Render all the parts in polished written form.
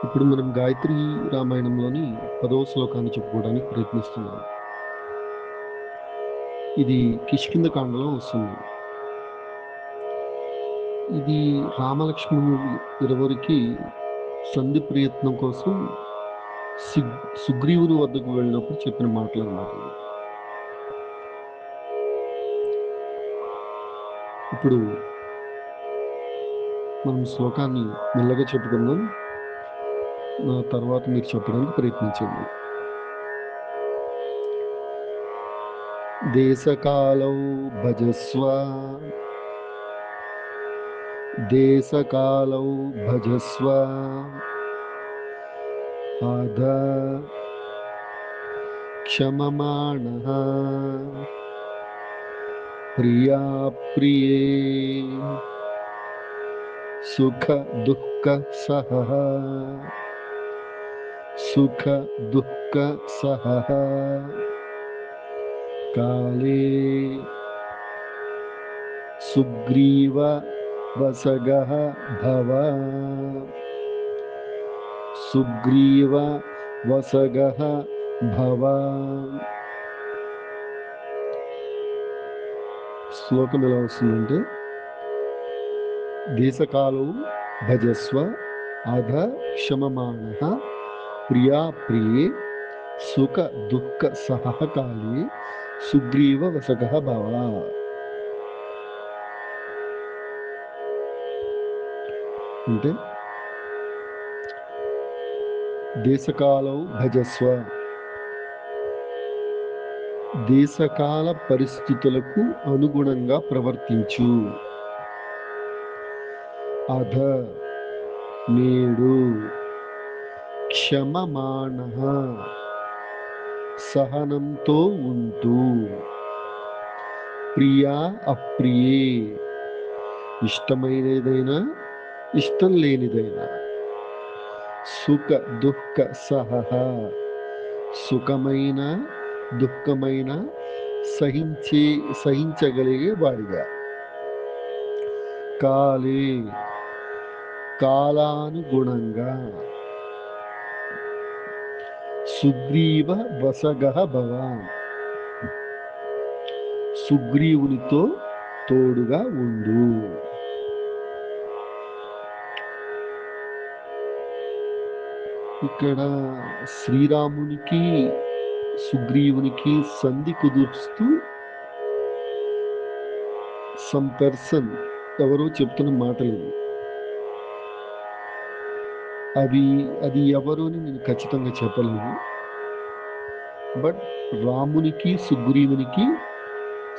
ఇప్పుడు మనం గాయత్రి రామాయణంలోని 10వ శ్లోకాన్ని చెప్పుకోవడానికి ప్రయత్నిస్తున్నాం. ఇది కిష్కింధ కాండలో వస్తుంది. ఇది రామలక్ష్మణులు ఇరువురికి సంధి ప్రయత్నం కోసం సుగ్రీవుని వద్దకు వెళ్ళినప్పుడు చెప్పిన మాటలు అన్నమాట. ఇప్పుడు మనం శ్లోకాన్ని మెల్లగా చెప్పుకుందాం. నా తర్వాత మీరు చెప్పడానికి ప్రయత్నించండి. దేశకాలౌ భజస్వ దేశకాలౌ భజస్వ ఆద క్షమమాణః ప్రియా ప్రియే సుఖ దుఃఖ సహః సుఖ దుఃఖ సహః కాలే సుగ్రీవ వసగః భవ సుగ్రీవ వసగః భవ. శ్లోకం ఎలా వస్తుందంటే, దేశకాలౌ భజస్వ అధ క్షమమాణః ప్రియా ప్రియే సుఖ దుఃఖ సహః కాలే సుగ్రీవ వసగః భవ. అంటే దేశకాలౌ భజస్వ, దేశకాల పరిస్థితులకు అనుగుణంగా ప్రవర్తించు. అధ నేడు, క్షమమాణః సహనంతో ఉంటూ, ప్రియా అప్రియే ఇష్టమైనదైనా ఇష్టం లేనిదైనా, సుఖ దుఃఖ సహః సుఖమైన దుఃఖమైన సహించగలిగే వాడిగా, కాలే కాలానుగుణంగా, సుగ్రీవ వసగః భవ సుగ్రీవునితో తోడుగా ఉండు. ఇక్కడ శ్రీరామునికి సుగ్రీవునికి సంధి కుదురుస్తూ సమ్ పర్సన్ ఎవరో చెప్తున్న మాటలు అది ఎవరు అని నేను ఖచ్చితంగా చెప్పలేను. బట్ రామునికి సుగ్రీవునికి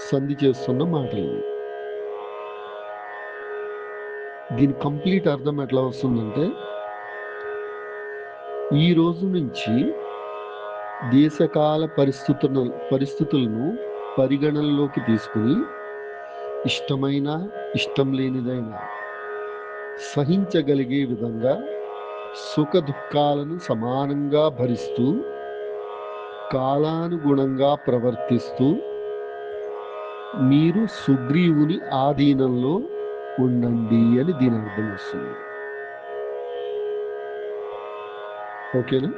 సంధి చేస్తున్న మాటలు. దీని కంప్లీట్ అర్థం ఎట్లా వస్తుందంటే, ఈ రోజు నుంచి దేశకాల పరిస్థితులను పరిగణనలోకి తీసుకుని ఇష్టమైన ఇష్టం లేనిదైనా సహించగలిగే విధంగా సుఖ దుఃఖాలను సమానంగా భరిస్తూ కాలానుగుణంగా ప్రవర్తిస్తూ మీరు సుగ్రీవుని ఆధీనంలో ఉండండి అని దీని అర్థం వస్తుంది. ఓకేనా?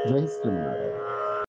జై శ్రీరామ్.